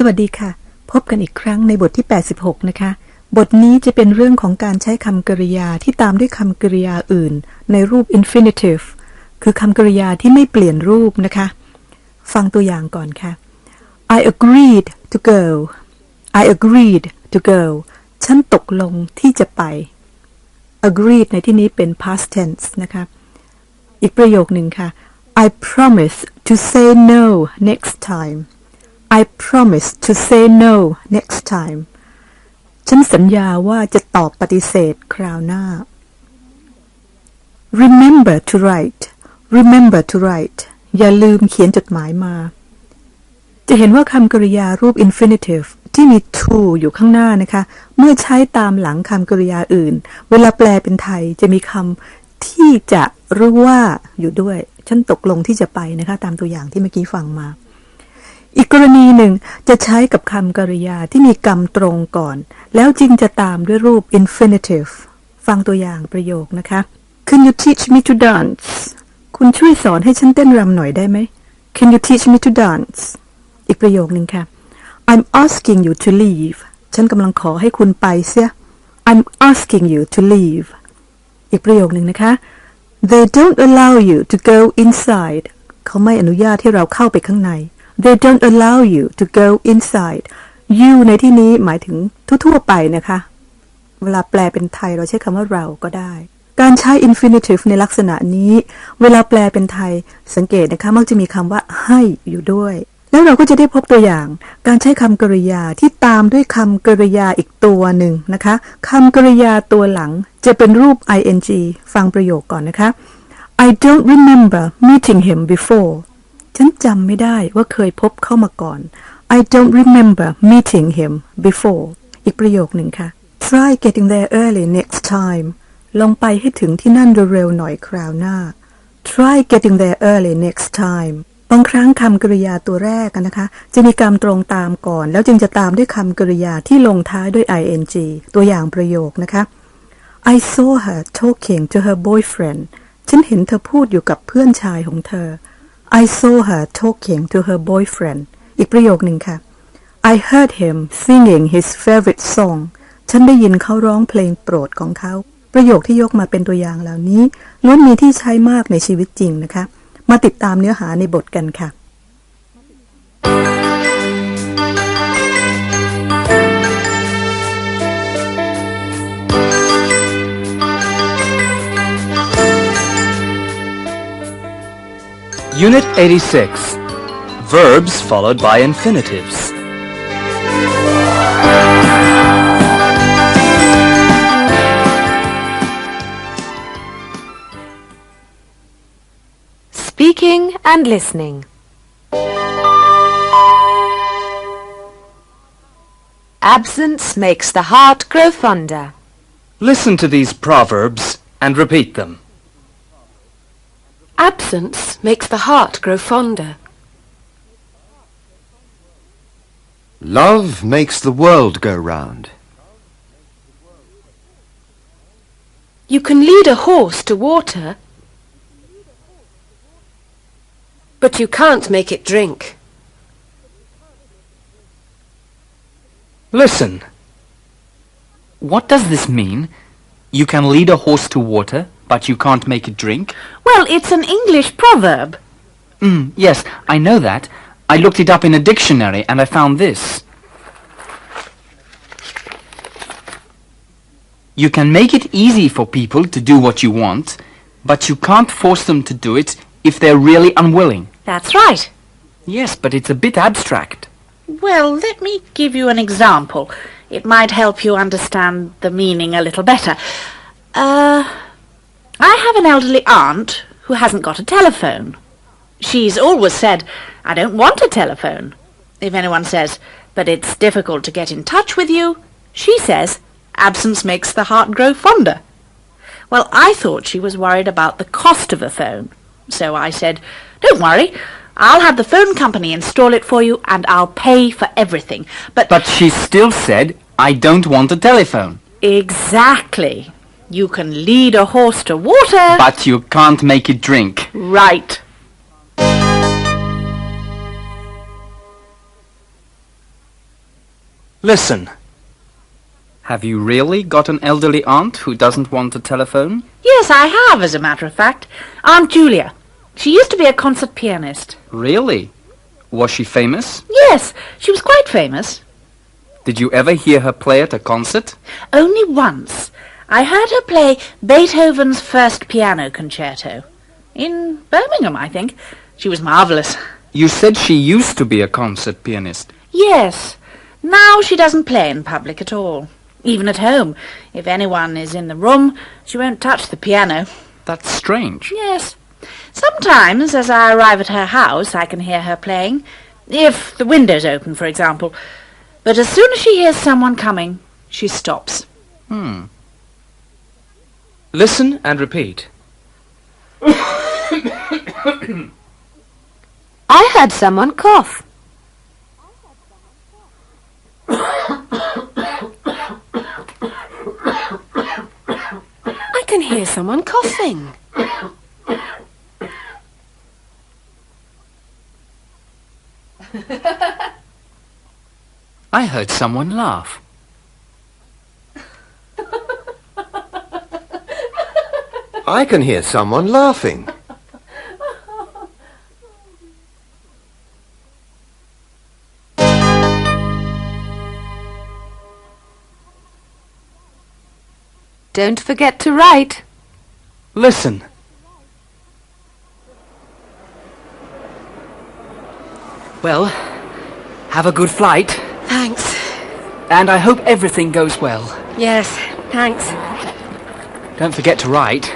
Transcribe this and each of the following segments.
วัสดีค่ะพบกันอีกครั้งในบทที่86นะคะบทนี้จะเป็นเรื่องของการใช้คำกริยาที่ตามด้วยคำกริยาอื่นในรูป infinitive คือคำกริยาที่ไม่เปลี่ยนรูปนะคะฟังตัวอย่างก่อนค่ะ I agreed to go I agreed to go ฉันตกลงที่จะไป agreed ในที่นี้เป็น past tense นะคะอีกประโยคหนึ่งค่ะ I promise to say no next time I promise to say no next time ฉันสัญญาว่าจะตอบปฏิเสธคราวหน้า Remember to write Remember to write อย่าลืมเขียนจดหมายมาจะเห็นว่าคำกริยารูป infinitive ที่มี to อยู่ข้างหน้านะคะเมื่อใช้ตามหลังคำกริยาอื่นเวลาแปลเป็นไทยจะมีคำที่จะรู้ว่าอยู่ด้วยฉันตกลงที่จะไปนะคะตามตัวอย่างที่เมื่อกี้ฟังมาอีกกรณีหนึ่งจะใช้กับคำกริยาที่มีกรรมตรงก่อนแล้วจึงจะตามด้วยรูป infinitive ฟังตัวอย่างประโยคนะคะ Can you teach me to dance คุณช่วยสอนให้ฉันเต้นรำหน่อยได้ไหม Can you teach me to dance อีกประโยคนึงค่ะ I'm asking you to leave ฉันกำลังขอให้คุณไปเสีย I'm asking you to leave อีกประโยคนึงนะคะ They don't allow you to go inside เขาไม่อนุญาตให้เราเข้าไปข้างในThey don't allow you to go inside you ในที่นี้หมายถึงทั่วๆไปนะคะเวลาแปลเป็นไทยเราใช้คำว่าเราก็ได้การใช้ infinitive ในลักษณะนี้เวลาแปลเป็นไทยสังเกตนะคะมักจะมีคำว่าให้อยู่ด้วยแล้วเราก็จะได้พบตัวอย่างการใช้คำกริยาที่ตามด้วยคำกริยาอีกตัวหนึ่งนะคะคำกริยาตัวหลังจะเป็นรูป ing ฟังประโยคก่อนนะคะ I don't remember meeting him beforeฉันจำไม่ได้ว่าเคยพบเข้ามาก่อน I don't remember meeting him before อีกประโยคหนึ่งค่ะ Try getting there early next time ลองไปให้ถึงที่นั่นเร็วๆหน่อยคราวหน้า Try getting there early next time บางครั้งคำกริยาตัวแรกนะคะจะมีกรรมตรงตามก่อนแล้วจึงจะตามด้วยคำกริยาที่ลงท้ายด้วย ing ตัวอย่างประโยคนะคะ I saw her talking to her boyfriend ฉันเห็นเธอพูดอยู่กับเพื่อนชายของเธอI saw her talking to her boyfriend อีกประโยคหนึ่งค่ะ I heard him singing his favorite song ฉันได้ยินเขาร้องเพลงโปรดของเขาประโยคที่ยกมาเป็นตัวอย่างเหล่านี้ล้วนมีที่ใช้มากในชีวิตจริงนะคะมาติดตามเนื้อหาในบทกันค่ะ Unit 86 Verbs followed by infinitives Speaking and listening. Absence makes the heart grow fonder. Listen to these proverbs and repeat them. Absence makes the heart grow fonder. Love makes the world go round. You can lead a horse to water, but you can't make it drink. Listen. What does this mean? You can lead a horse to water, but you can't make it drink? Well, it's an English proverb. Yes, I know that. I looked it up in a dictionary and I found this. You can make it easy for people to do what you want, but you can't force them to do it if they're really unwilling. That's right. Yes, but it's a bit abstract. Well, let me give you an example. It might help you understand the meaning a little better. I have an elderly aunt who hasn't got a telephone. She's always said, I don't want a telephone. If anyone says, but it's difficult to get in touch with you, she says, absence makes the heart grow fonder. Well, I thought she was worried about the cost of a phone. So I said, don't worry, I'll have the phone company install it for you and I'll pay for everything. But she still said, I don't want a telephone. Exactly. You can lead a horse to water. But you can't make it drink. Right. Listen. Have you really got an elderly aunt who doesn't want a telephone? Yes, I have, as a matter of fact. Aunt Julia. She used to be a concert pianist. Really? Was she famous? Yes, she was quite famous. Did you ever hear her play at a concert? Only once. I heard her play Beethoven's first piano concerto. In Birmingham, I think. She was marvellous. You said she used to be a concert pianist. Yes. Now she doesn't play in public at all. Even at home. If anyone is in the room, she won't touch the piano. That's strange. Yes. Sometimes, as I arrive at her house, I can hear her playing. If the window's open, for example. But as soon as she hears someone coming, she stops. Listen and repeat. I heard someone cough. I can hear someone coughing. I heard someone laugh. I can hear someone laughing. Don't forget to write. Listen. Well, have a good flight. Thanks. And I hope everything goes well. Yes, thanks. Don't forget to write.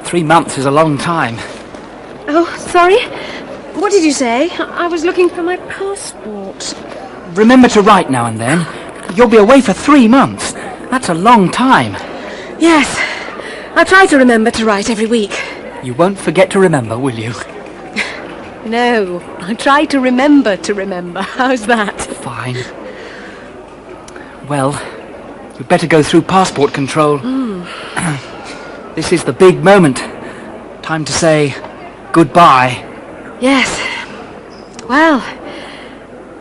3 months is a long time. Oh, sorry. What did you say? I was looking for my passport. Remember to write now and then. You'll be away for 3 months. That's a long time. Yes, I try to remember to write every week. You won't forget to remember, will you? No, I try to remember. How's that? Fine. Well, we'd better go through passport control. This is the big moment. Time to say goodbye. Yes. Well,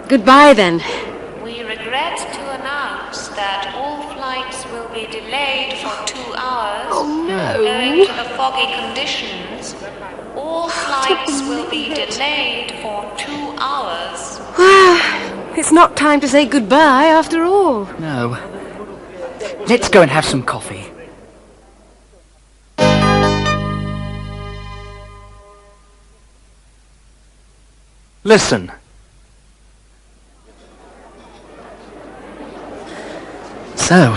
goodbye then. We regret to announce that all flights will be delayed for 2 hours. Oh no. Owing to the foggy conditions, all flights will be delayed for 2 hours. Well, it's not time to say goodbye after all. No. Let's go and have some coffee. Listen. So,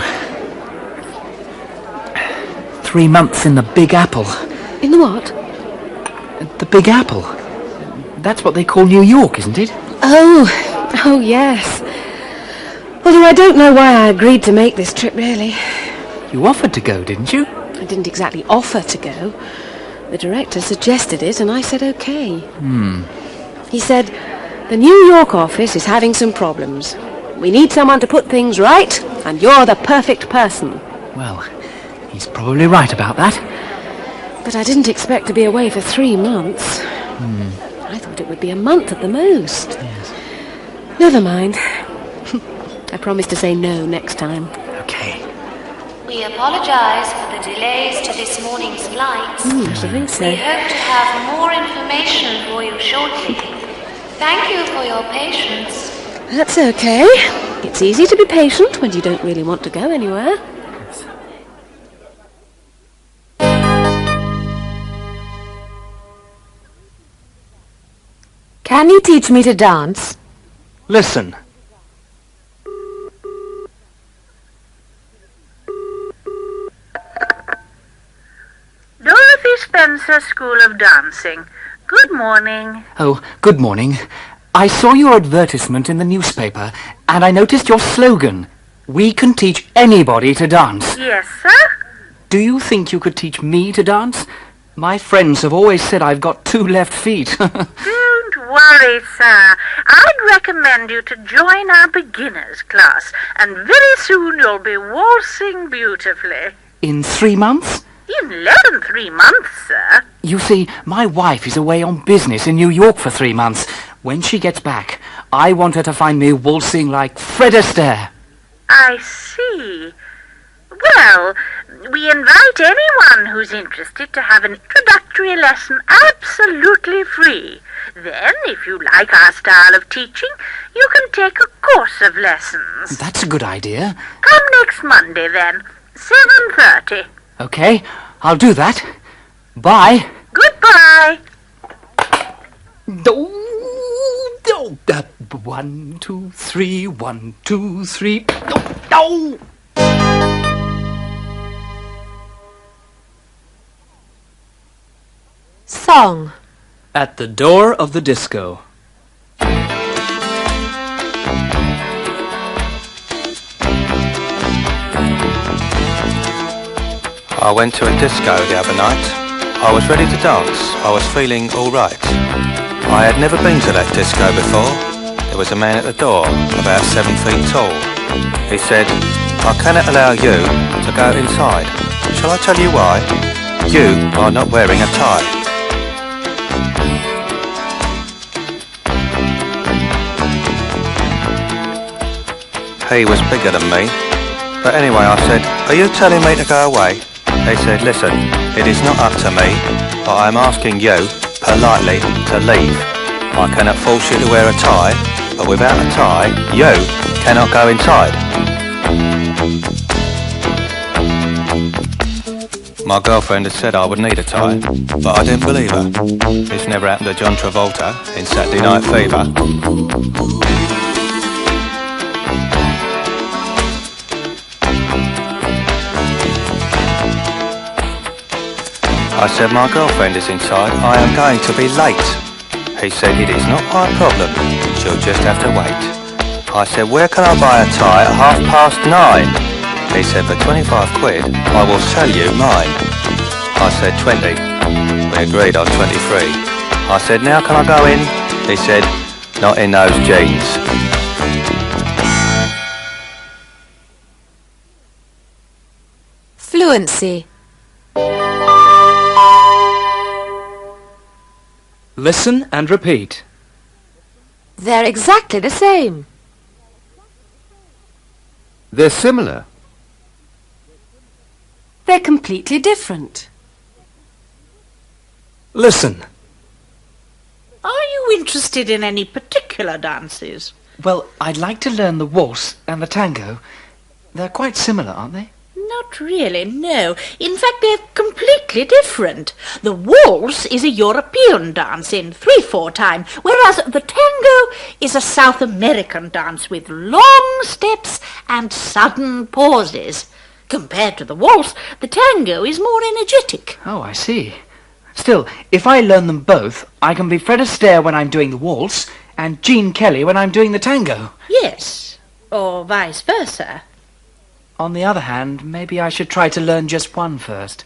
3 months in the Big Apple. In the what? The Big Apple. That's what they call New York, isn't it? Oh yes. Although I don't know why I agreed to make this trip, really. You offered to go, didn't you? I didn't exactly offer to go. The director suggested it and I said okay. He said, the New York office is having some problems. We need someone to put things right, and you're the perfect person. Well, he's probably right about that. But I didn't expect to be away for 3 months. I thought it would be a month at the most. Yes. Never mind. I promise to say no next time. Okay. We apologize for the delays to this morning's flights. I should think so. We hope to have more information for you shortly. Thank you for your patience. That's okay. It's easy to be patient when you don't really want to go anywhere. Can you teach me to dance? Listen. Dorothy Spencer School of Dancing. Good morning. Oh, good morning. I saw your advertisement in the newspaper, and I noticed your slogan. We can teach anybody to dance. Yes, sir? Do you think you could teach me to dance? My friends have always said I've got 2 left feet. Don't worry, sir. I'd recommend you to join our beginners class, and very soon you'll be waltzing beautifully. In 3 months? In less than 3 months, sir. You see, my wife is away on business in New York for 3 months. When she gets back, I want her to find me waltzing like Fred Astaire. I see. Well, we invite anyone who's interested to have an introductory lesson absolutely free. Then, if you like our style of teaching, you can take a course of lessons. That's a good idea. Come next Monday, then. 7:30. Okay, I'll do that. Bye. Goodbye. 1, 2, 3, 1, 2, 3. No! Song. At the door of the disco. I went to a disco the other night. I was ready to dance. I was feeling all right. I had never been to that disco before. There was a man at the door, about 7 feet tall. He said, "I cannot allow you to go inside. Shall I tell you why? You are not wearing a tie." He was bigger than me. But anyway, I said, "Are you telling me to go away?" He said, "Listen, it is not up to me, but I am asking you, politely, to leave. I cannot force you to wear a tie, but without a tie, you cannot go inside." My girlfriend had said I would need a tie, but I didn't believe her. This never happened to John Travolta in Saturday Night Fever. I said, "My girlfriend is inside. I am going to be late." He said, "It is not my problem. She'll just have to wait." I said, "Where can I buy a tie at 9:30? He said, "For 25 quid, I will sell you mine." I said, 20. We agreed on 23. I said, "Now can I go in?" He said, "Not in those jeans." Fluency. Listen and repeat. They're exactly the same. They're similar. They're completely different. Listen. Are you interested in any particular dances? Well, I'd like to learn the waltz and the tango. They're quite similar, aren't they? Not really, no. In fact, they're completely different. The waltz is a European dance in 3/4 time, whereas the tango is a South American dance with long steps and sudden pauses. Compared to the waltz, the tango is more energetic. Oh, I see. Still, if I learn them both, I can be Fred Astaire when I'm doing the waltz and Gene Kelly when I'm doing the tango. Yes, or vice versa. On the other hand, maybe I should try to learn just one first.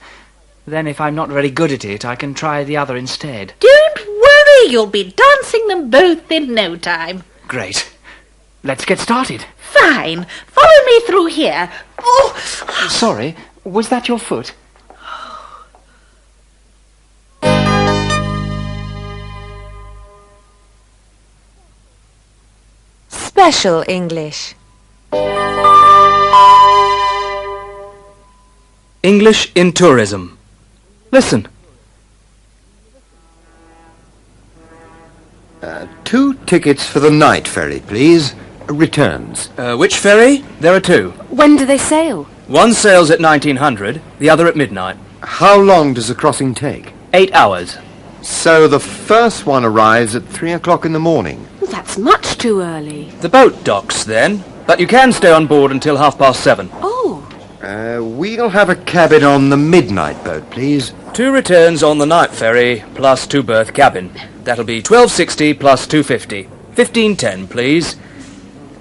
Then if I'm not very good at it, I can try the other instead. Don't worry, you'll be dancing them both in no time. Great. Let's get started. Fine. Follow me through here. Oh! Sorry, was that your foot? Special English. English in tourism. Listen. 2 tickets for the night ferry, please. Returns. Which ferry? There are 2. When do they sail? One sails at 1900, the other at midnight. How long does the crossing take? 8 hours. So the first one arrives at 3 o'clock in the morning. That's much too early. The boat docks then, but you can stay on board until 7:30. Oh. We'll have a cabin on the midnight boat, please. 2 returns on the night ferry, plus 2-berth cabin. That'll be $12.60 plus $2.50. $15.10, please.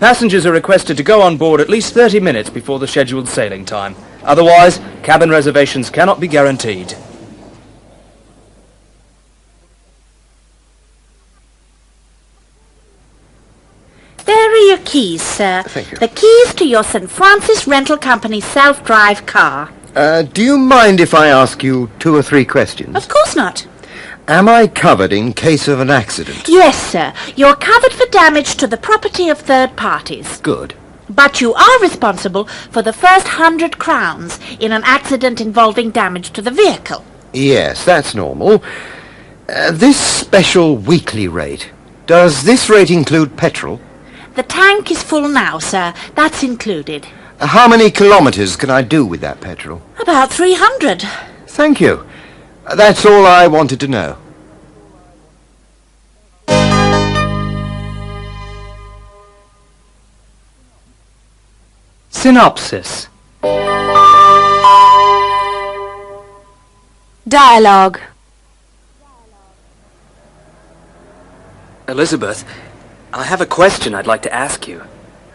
Passengers are requested to go on board at least 30 minutes before the scheduled sailing time. Otherwise, cabin reservations cannot be guaranteed. There are your keys, sir. Thank you. The keys to your St. Francis Rental Company self-drive car. Do you mind if I ask you 2 or 3 questions? Of course not. Am I covered in case of an accident? Yes, sir. You're covered for damage to the property of third parties. Good. But you are responsible for the first 100 crowns in an accident involving damage to the vehicle. Yes, that's normal. This special weekly rate, does this rate include petrol? The tank is full now, sir. That's included. How many kilometres can I do with that petrol? About 300. Thank you. That's all I wanted to know. Synopsis. Dialogue. Elizabeth, I have a question I'd like to ask you.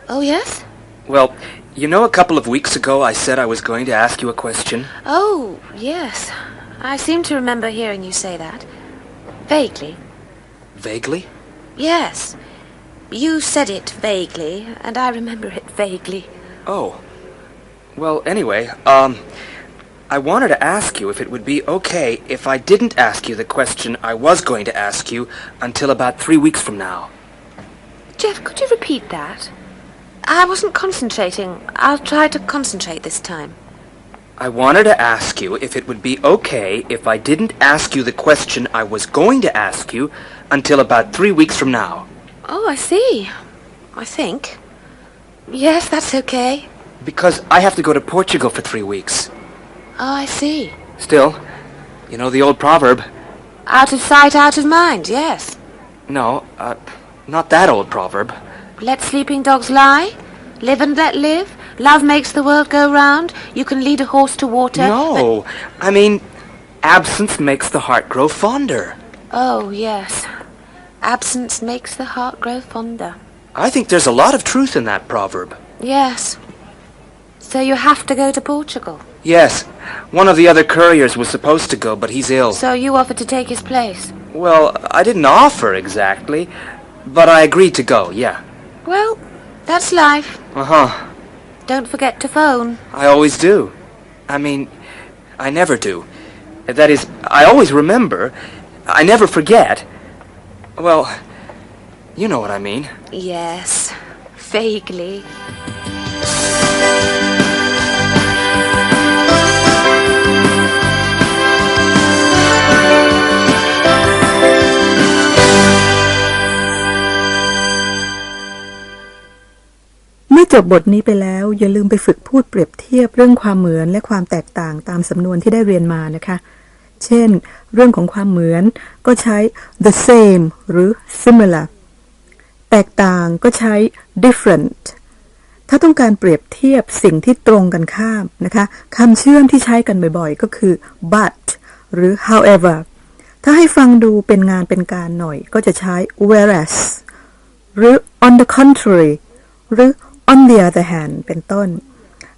Oh, yes? Well, you know a couple of weeks ago I said I was going to ask you a question? Oh, yes. I seem to remember hearing you say that. Vaguely. Vaguely? Yes. You said it vaguely, and I remember it vaguely. Oh. Well, anyway, I wanted to ask you if it would be okay if I didn't ask you the question I was going to ask you until about 3 weeks from now. Jeff, could you repeat that? I wasn't concentrating. I'll try to concentrate this time. I wanted to ask you if it would be okay if I didn't ask you the question I was going to ask you until about 3 weeks from now. Oh, I see. I think. Yes, that's okay. Because I have to go to Portugal for 3 weeks. Oh, I see. Still, you know the old proverb. Out of sight, out of mind, yes. No, not that old proverb. Let sleeping dogs lie. Live and let live. Love makes the world go round. You can lead a horse to water. No, I mean, absence makes the heart grow fonder. Oh, yes. Absence makes the heart grow fonder. I think there's a lot of truth in that proverb. Yes. So you have to go to Portugal? Yes. One of the other couriers was supposed to go, but he's ill. So you offered to take his place? Well, I didn't offer exactly, but I agreed to go, yeah. Well, that's life. Uh-huh. Don't forget to phone. I always do. I mean, I never do. That is, I always remember. I never forget. Well, you know what I mean. Yes, vaguely.เมื่อจบบทนี้ไปแล้วอย่าลืมไปฝึกพูดเปรียบเทียบเรื่องความเหมือนและความแตกต่างตามสำนวนที่ได้เรียนมานะคะเช่นเรื่องของความเหมือนก็ใช้ the same หรือ similar แตกต่างก็ใช้ different ถ้าต้องการเปรียบเทียบสิ่งที่ตรงกันข้ามนะคะคำเชื่อมที่ใช้กันบ่อยๆก็คือ but หรือ however ถ้าให้ฟังดูเป็นงานเป็นการหน่อยก็จะใช้ whereas หรือ on the contrary หรือ on the other hand เป็นต้น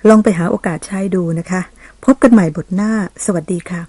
ลองไปหาโอกาสใช้ดูนะคะพบกันใหม่บทหน้าสวัสดีค่ะ